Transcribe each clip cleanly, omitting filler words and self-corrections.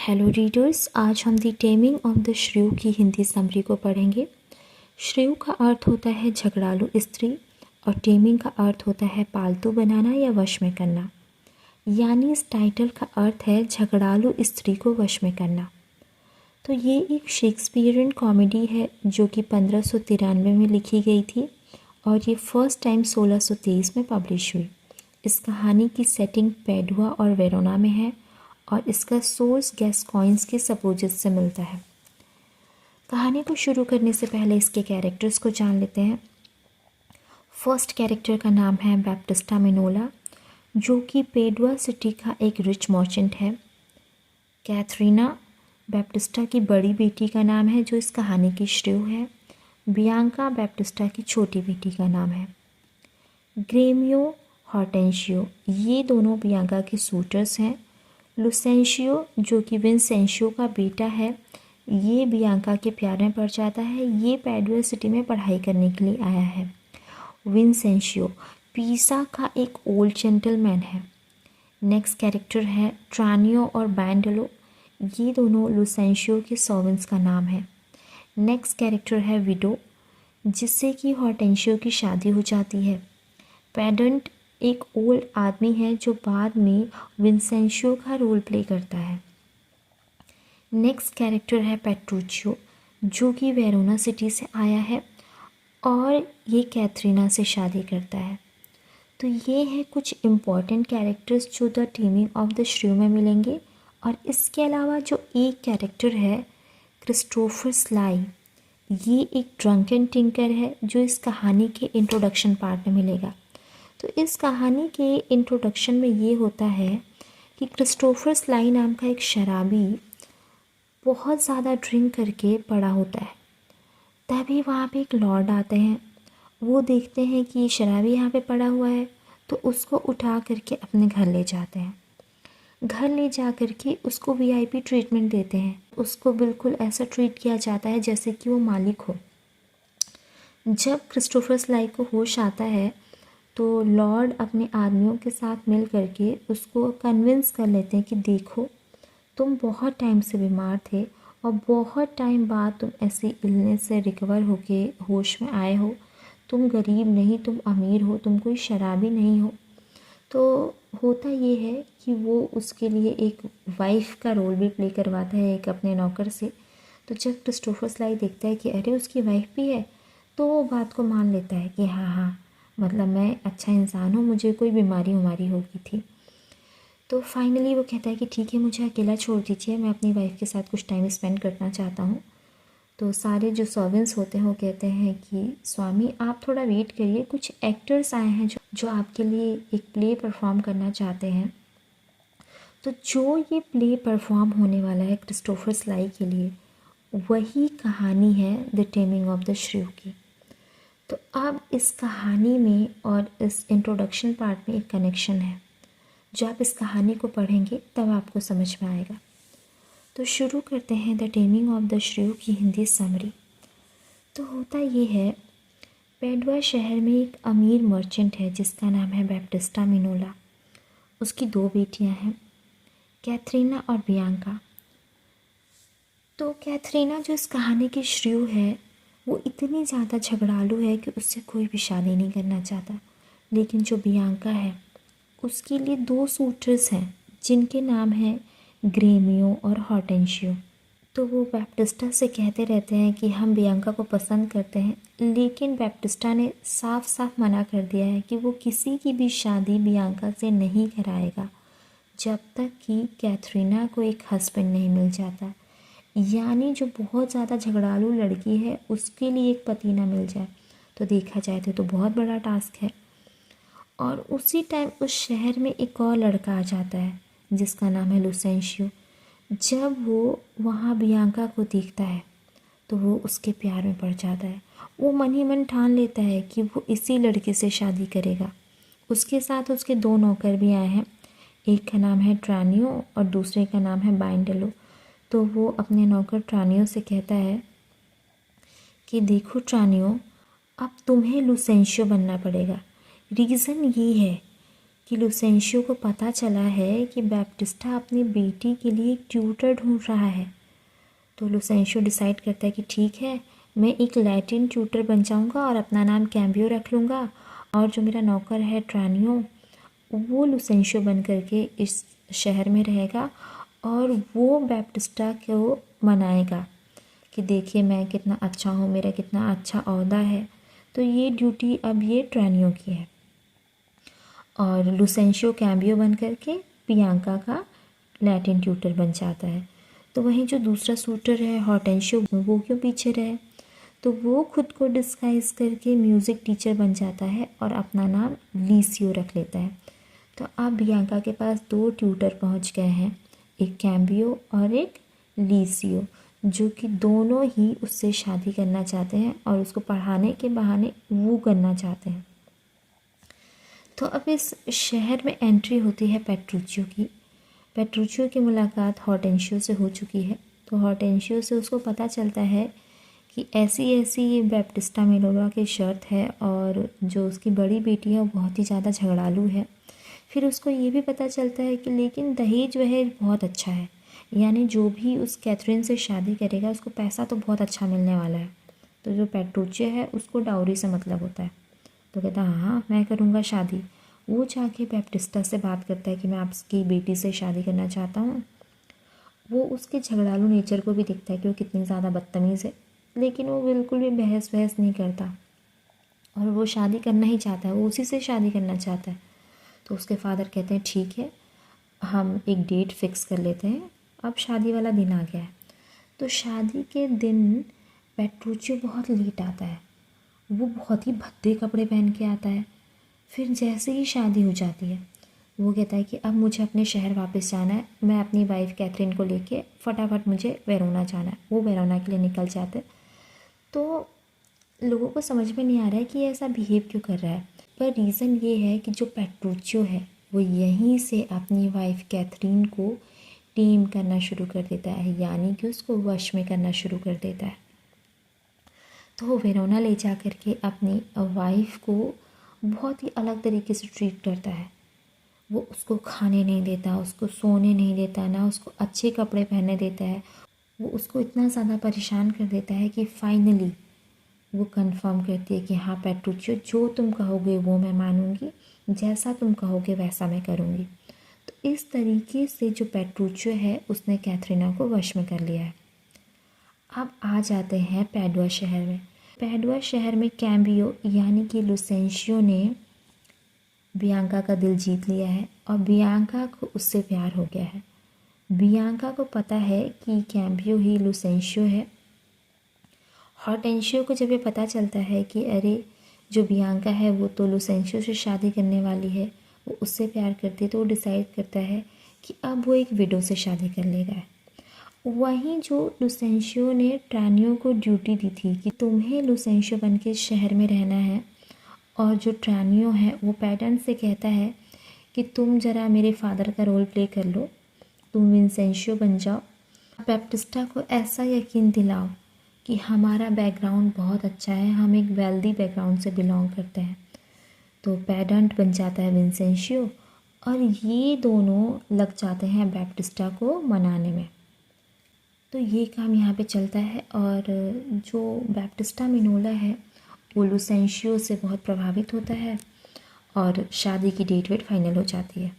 Hello readers, आज हम the taming of the श्रेव की हिंदी समरी को पढ़ेंगे। श्रेव का अर्थ होता है झगड़ालू स्त्री और टेमिंग का अर्थ होता है पालतू बनाना या वश में करना। यानी इस टाइटल का अर्थ है झगड़ालू स्त्री को वश में करना। तो ये एक शेक्सपियरियन कॉमेडी है जो कि 1593 में लिखी गई थी और ये फर्स्ट टाइम 1623 में पब्लिश हुई। इस कहानी की सेटिंग पैडुआ और वेरोना में है और इसका सोर्स गैस्कॉइंस के सपोजिट से मिलता है। कहानी को शुरू करने से पहले इसके कैरेक्टर्स को जान लेते हैं। फर्स्ट कैरेक्टर का नाम है बैप्टिस्टा मिनोला, जो कि पेडुआ सिटी का एक रिच मर्चेंट है। कैथरीना बैप्टिस्टा की बड़ी बेटी का नाम है जो इस कहानी की श्रेव है। बियांका बैप्टिस्टा की छोटी बेटी का नाम है। ग्रेमियो हॉर्टेंशियो ये दोनों बियांका के सूटर्स हैं। लुसेंशियो जो कि विंसेंशियो का बेटा है, ये बियांका के प्यार में पड़ जाता है। ये पैडुआ सिटी में पढ़ाई करने के लिए आया है। विंसेंशियो पीसा का एक ओल्ड जेंटलमैन है। नेक्स्ट कैरेक्टर है ट्रानियो और बैंडलो, ये दोनों लुसेंशियो के सर्वेंट्स का नाम है। नेक्स्ट कैरेक्टर है विडो, जिससे कि हॉर्टेंशियो की शादी हो जाती है। पेडेंट एक ओल्ड आदमी है जो बाद में विंसेंशियो का रोल प्ले करता है। नेक्स्ट कैरेक्टर है पेट्रूचियो, जो कि वेरोना सिटी से आया है और ये कैथरीना से शादी करता है। तो ये है कुछ इम्पॉर्टेंट कैरेक्टर्स जो द टेमिंग ऑफ द श्रेव में मिलेंगे। और इसके अलावा जो एक कैरेक्टर है क्रिस्टोफर स्लाई, ये एक ड्रंकन टिंकर है जो इस कहानी के इंट्रोडक्शन पार्ट में मिलेगा। तो इस कहानी के इंट्रोडक्शन में ये होता है कि क्रिस्टोफर स्लाई नाम का एक शराबी बहुत ज़्यादा ड्रिंक करके पड़ा होता है। तभी वहाँ पे एक लॉर्ड आते हैं, वो देखते हैं कि ये शराबी यहाँ पे पड़ा हुआ है तो उसको उठा करके अपने घर ले जाते हैं। घर ले जा करके उसको वीआईपी ट्रीटमेंट देते हैं। उसको बिल्कुल ऐसा ट्रीट किया जाता है जैसे कि वो मालिक हो। जब क्रिस्टोफर स्लाई को होश आता है तो लॉर्ड अपने आदमियों के साथ मिल करके उसको कन्विंस कर लेते हैं कि देखो, तुम बहुत टाइम से बीमार थे और बहुत टाइम बाद तुम ऐसी इलनेस से रिकवर होके होश में आए हो। तुम गरीब नहीं, तुम अमीर हो, तुम कोई शराबी नहीं हो। तो होता ये है कि वो उसके लिए एक वाइफ का रोल भी प्ले करवाता है एक अपने नौकर से। तो जब क्रिस्टोफर स्लाई देखता है कि अरे उसकी वाइफ भी है, तो वो बात को मान लेता है कि हाँ, मतलब मैं अच्छा इंसान हूँ, मुझे कोई बीमारी हो गई थी। तो फाइनली वो कहता है कि ठीक है, मुझे अकेला छोड़ दीजिए, मैं अपनी वाइफ के साथ कुछ टाइम स्पेंड करना चाहता हूँ। तो सारे जो सर्वेंट्स होते हैं वो कहते हैं कि स्वामी आप थोड़ा वेट करिए, कुछ एक्टर्स आए हैं जो आपके लिए एक प्ले परफॉर्म करना चाहते हैं। तो जो ये प्ले परफॉर्म होने वाला है क्रिस्टोफर स्लाई के लिए, वही कहानी है द टेमिंग ऑफ द श्रेव की। तो अब इस कहानी में और इस इंट्रोडक्शन पार्ट में एक कनेक्शन है जो आप इस कहानी को पढ़ेंगे तब आपको समझ में आएगा। तो शुरू करते हैं द टेमिंग ऑफ द श्रेव की हिंदी समरी। तो होता ये है, पेडुआ शहर में एक अमीर मर्चेंट है जिसका नाम है बैप्टिस्टा मिनोला। उसकी 2 बेटियां हैं, कैथरीना और बियांका। तो कैथरीना जो इस कहानी की श्रेव है, वो इतनी ज़्यादा झगड़ालू है कि उससे कोई भी शादी नहीं करना चाहता। लेकिन जो बियांका है, उसके लिए 2 सूटर्स हैं जिनके नाम हैं ग्रेमियो और हॉर्टेंशियो। तो वो बैप्टिस्टा से कहते रहते हैं कि हम बियांका को पसंद करते हैं, लेकिन बैप्टिस्टा ने साफ साफ मना कर दिया है कि वो किसी की भी शादी बियांका से नहीं कराएगा जब तक कि कैथरीना को एक हस्बैंड नहीं मिल जाता। यानी जो बहुत ज़्यादा झगड़ालू लड़की है उसके लिए एक पति ना मिल जाए तो देखा जाए तो बहुत बड़ा टास्क है। और उसी टाइम उस शहर में एक और लड़का आ जाता है जिसका नाम है लुसेंशियो। जब वो वहाँ बियांका को देखता है तो वो उसके प्यार में पड़ जाता है। वो मन ही मन ठान लेता है कि वो इसी लड़के से शादी करेगा। उसके साथ उसके 2 नौकर भी आए हैं, एक का नाम है ट्रानियो और दूसरे का नाम है बैंडलो। तो वो अपने नौकर ट्रानियो से कहता है कि देखो ट्रानियो, अब तुम्हें लुसेंशियो बनना पड़ेगा। रीज़न ये है कि लुसेंशियो को पता चला है कि बैप्टिस्टा अपनी बेटी के लिए एक ट्यूटर ढूंढ रहा है। तो लुसेंशियो डिसाइड करता है कि ठीक है, मैं एक लैटिन ट्यूटर बन जाऊंगा और अपना नाम कैम्बियो रख लूँगा, और जो मेरा नौकर है ट्रानियो, वो लुसेंशियो बन करके इस शहर में रहेगा और वो बैप्टिस्टा को मनाएगा कि देखिए मैं कितना अच्छा हूँ, मेरा कितना अच्छा ओहदा है। तो ये ड्यूटी अब ये ट्रानियो की है। और लुसेंशियो कैम्बियो बन करके बियांका का लैटिन ट्यूटर बन जाता है। तो वहीं जो दूसरा सूटर है हॉर्टेंशियो, वो क्यों पीछे रहे, तो वो खुद को डिस्गाइज करके म्यूज़िक टीचर बन जाता है और अपना नाम लीसियो रख लेता है। तो अब बियांका के पास 2 ट्यूटर पहुंच गए हैं, एक कैम्बियो और एक लीसियो, जो कि दोनों ही उससे शादी करना चाहते हैं और उसको पढ़ाने के बहाने वो करना चाहते हैं। तो अब इस शहर में एंट्री होती है पेट्रूचियो की। पेट्रूचियो की मुलाकात हॉर्टेंशियो से हो चुकी है। तो हॉर्टेंशियो से उसको पता चलता है कि ऐसी ऐसी बैप्टिस्टा मेलोला की शर्त है, और जो उसकी बड़ी बेटी है वो बहुत ही ज़्यादा झगड़ालू है। फिर उसको ये भी पता चलता है कि लेकिन दहेज वह बहुत अच्छा है, यानी जो भी उस कैथरीन से शादी करेगा उसको पैसा तो बहुत अच्छा मिलने वाला है। तो जो पेट्रूचियो है उसको डाउरी से मतलब होता है। तो कहता है हाँ मैं करूँगा शादी। वो जाके बैप्टिस्टा से बात करता है कि मैं आपकी बेटी से शादी करना चाहता हूँ। वो उसके झगड़ालू नेचर को भी दिखता है कि वो कितनी ज़्यादा बदतमीज़ है, लेकिन वो बिल्कुल भी बहस वहस नहीं करता और वो शादी करना ही चाहता है, वो उसी से शादी करना चाहता है। तो उसके फादर कहते हैं ठीक है, हम एक डेट फिक्स कर लेते हैं, अब शादी वाला दिन आ गया है। तो शादी के दिन पेट्रूचियो बहुत लेट आता है, वो बहुत ही भद्दे कपड़े पहन के आता है। फिर जैसे ही शादी हो जाती है वो कहता है कि अब मुझे अपने शहर वापस जाना है, मैं अपनी वाइफ कैथरीन को लेके फटाफट मुझे वेरोना जाना है। वो वेरोना के लिए निकल जाते हैं। तो लोगों को समझ में नहीं आ रहा है कि ये ऐसा बिहेव क्यों कर रहा है, पर रीज़न ये है कि जो पेट्रूचियो है वो यहीं से अपनी वाइफ कैथरीन को टेम करना शुरू कर देता है, यानी कि उसको वश में करना शुरू कर देता है। तो वो वेरोना ले जा कर के अपनी वाइफ को बहुत ही अलग तरीके से ट्रीट करता है। वो उसको खाने नहीं देता, उसको सोने नहीं देता, ना उसको अच्छे कपड़े पहनने देता है। वो उसको इतना ज़्यादा परेशान कर देता है कि फाइनली वो कंफर्म करती है कि हाँ पेट्रूचियो, जो तुम कहोगे वो मैं मानूंगी, जैसा तुम कहोगे वैसा मैं करूँगी। तो इस तरीके से जो पेट्रूचियो है उसने कैथरीना को वश में कर लिया है। अब आ जाते हैं पैडुआ शहर में। पैडुआ शहर में कैम्बियो यानी कि लुसेंशियो ने बियांका का दिल जीत लिया है और बियांका को उससे प्यार हो गया है। बियांका को पता है कि कैम्बियो ही लुसेंशियो है। हॉर्टेंशियो को जब ये पता चलता है कि अरे जो बियांका है वो तो लुसेंशियो से शादी करने वाली है, वो उससे प्यार करती है, तो वो डिसाइड करता है कि अब वो एक विडो से शादी कर लेगा। वहीं जो लुसेंशियो ने ट्रानियो को ड्यूटी दी थी कि तुम्हें लुसेंशियो बन के शहर में रहना है, और जो ट्रानियो है वो पैडन से कहता है कि तुम ज़रा मेरे फादर का रोल प्ले कर लो, तुम विंसेंशियो बन जाओ, बैप्टिस्टा को ऐसा यकीन दिलाओ कि हमारा बैकग्राउंड बहुत अच्छा है, हम एक वेल्दी बैकग्राउंड से बिलोंग करते हैं। तो पैडेंट बन जाता है विंसेंशियो और ये दोनों लग जाते हैं बैप्टिस्टा को मनाने में। तो ये काम यहाँ पे चलता है और जो बैप्टिस्टा मिनोला है वो लुसेंशियो से बहुत प्रभावित होता है और शादी की डेट फाइनल हो जाती है।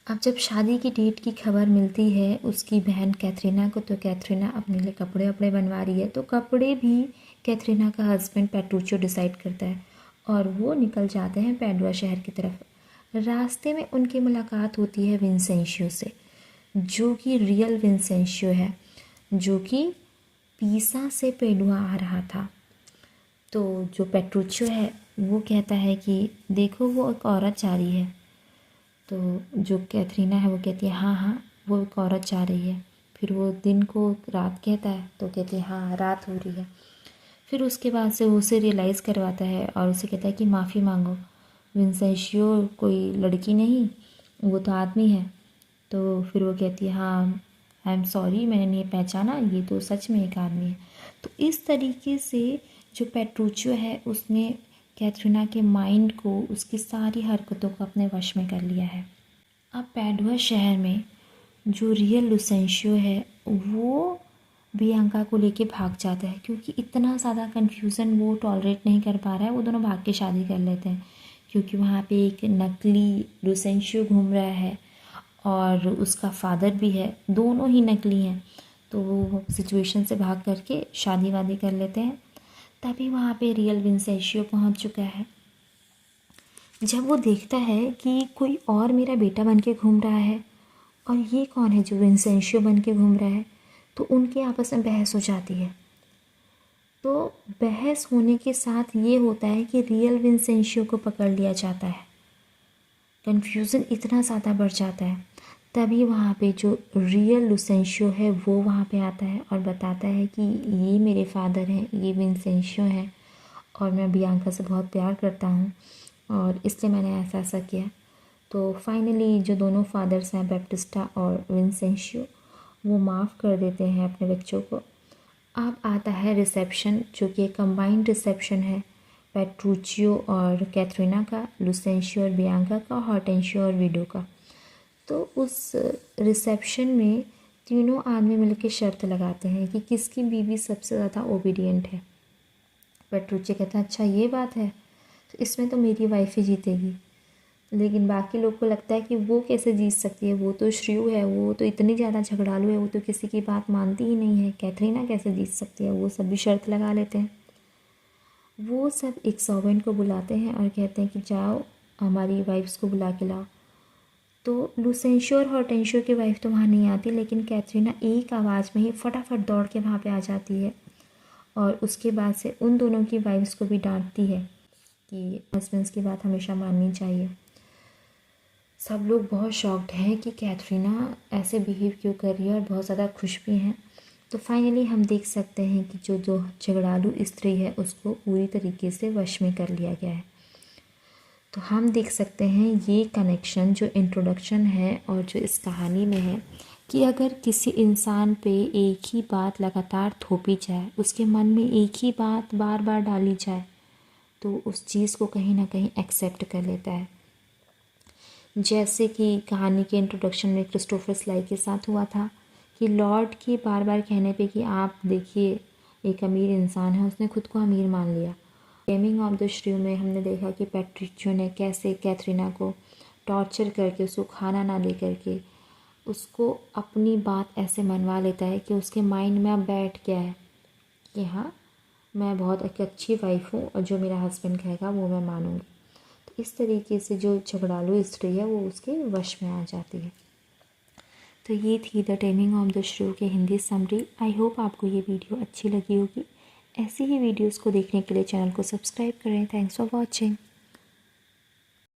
अब जब शादी की डेट की खबर मिलती है उसकी बहन कैथरीना को, तो कैथरीना अपने लिए कपड़े वपड़े बनवा रही है, तो कपड़े भी कैथरीना का हस्बैंड पेट्रूचियो डिसाइड करता है और वो निकल जाते हैं पैडुआ शहर की तरफ। रास्ते में उनकी मुलाकात होती है विंसेंशियो से, जो कि रियल विंसेंशियो है, जो कि पीसा से पैडुआ आ रहा था। तो जो पेट्रूचियो है वो कहता है कि देखो वो एक औरत जा रही है। तो जो कैथरीना है वो कहती है हाँ हाँ वो एक औरत जा रही है। फिर वो दिन को रात कहता है तो कहती है हाँ रात हो रही है। फिर उसके बाद से वो उसे रियलाइज़ करवाता है और उसे कहता है कि माफ़ी मांगो, विंसेंशियो कोई लड़की नहीं, वो तो आदमी है। तो फिर वो कहती है हाँ आई एम सॉरी, मैंने नहीं पहचाना, ये तो सच में एक आदमी है। तो इस तरीके से जो पेट्रूचियो है उसने कैथरीना के माइंड को, उसकी सारी हरकतों को अपने वश में कर लिया है। अब पैडुआ शहर में जो रियल लुसेंशियो है वो बियांका को लेके भाग जाता है, क्योंकि इतना ज़्यादा कन्फ्यूज़न वो टॉलरेट नहीं कर पा रहा है। वो दोनों भाग के शादी कर लेते हैं, क्योंकि वहाँ पे एक नकली लुसेंशियो घूम रहा है और उसका फादर भी है, दोनों ही नकली हैं। तो वो सिचुएशन से भाग करके शादी वादी कर लेते हैं। तभी वहाँ पे रियल विंसेंशियो पहुँच चुका है। जब वो देखता है कि कोई और मेरा बेटा बन के घूम रहा है और ये कौन है जो विंसेंशियो बन के घूम रहा है, तो उनके आपस में बहस हो जाती है। तो बहस होने के साथ ये होता है कि रियल विंसेंशियो को पकड़ लिया जाता है। कन्फ्यूज़न इतना ज़्यादा बढ़ जाता है। तभी वहाँ पे जो रियल लुसेंशियो है वो वहाँ पे आता है और बताता है कि ये मेरे फादर हैं, ये विंसेंशियो हैं और मैं बियांका से बहुत प्यार करता हूँ और इसलिए मैंने ऐसा ऐसा किया। तो फाइनली जो दोनों फादर्स हैं, बैप्टिस्टा और विंसेंशियो, वो माफ़ कर देते हैं अपने बच्चों को। अब आता है रिसेप्शन, जो कि एक कंबाइंड रिसेप्शन है पेट्रूचियो और कैथरीना का, लुसेंशियो और बियांका का, हॉर्टेंशियो और विडो का। तो उस रिसेप्शन में तीनों आदमी मिलकर शर्त लगाते हैं कि किसकी बीवी सबसे ज़्यादा ओबीडियंट है। पेट्रूचियो कहता है अच्छा ये बात है, तो इसमें तो मेरी वाइफ ही जीतेगी। लेकिन बाकी लोग को लगता है कि वो कैसे जीत सकती है, वो तो श्रेयू है, वो तो इतनी ज़्यादा झगड़ालू है, वो तो किसी की बात मानती ही नहीं है, कैथरीना कैसे जीत सकती है। वो सब भी शर्त लगा लेते हैं। वो सब एक सर्वेंट को बुलाते हैं और कहते हैं कि जाओ हमारी वाइफ्स को बुला के लाओ। तो लुसेंशियो और हॉर्टेंशियो की वाइफ तो वहाँ नहीं आती, लेकिन कैथरीना एक आवाज़ में ही फटाफट दौड़ के वहाँ पे आ जाती है और उसके बाद से उन दोनों की वाइफ्स को भी डांटती है कि हस्बैंड्स की बात हमेशा माननी चाहिए। सब लोग बहुत शॉक्ड हैं कि कैथरीना ऐसे बिहेव क्यों कर रही है और बहुत ज़्यादा खुश भी हैं। तो फाइनली हम देख सकते हैं कि जो झगड़ालू स्त्री है उसको पूरी तरीके से वश में कर लिया गया है। तो हम देख सकते हैं ये कनेक्शन जो इंट्रोडक्शन है और जो इस कहानी में है कि अगर किसी इंसान पे एक ही बात लगातार थोपी जाए, उसके मन में एक ही बात बार बार डाली जाए, तो उस चीज़ को कहीं ना कहीं एक्सेप्ट कर लेता है। जैसे कि कहानी के इंट्रोडक्शन में क्रिस्टोफर स्लाई के साथ हुआ था कि लॉर्ड के बार बार कहने पे कि आप देखिए एक अमीर इंसान है, उसने खुद को अमीर मान लिया। टेमिंग ऑफ द श्रेव में हमने देखा कि पैट्रिशियो ने कैसे कैथरीना को टॉर्चर करके, उसको खाना ना दे करके उसको अपनी बात ऐसे मनवा लेता है कि उसके माइंड में अब बैठ गया है कि हाँ मैं बहुत एक अच्छी वाइफ हूँ और जो मेरा हस्बैंड कहेगा वो मैं मानूंगी। तो इस तरीके से जो झगड़ालू स्त्री है वो उसके वश में आ जाती है। तो ये थी द टेमिंग ऑफ द श्रेव के हिंदी समरी। आई होप आपको ये वीडियो अच्छी लगी होगी। ऐसी ही वीडियोस को देखने के लिए चैनल को सब्सक्राइब करें। Thanks for watching.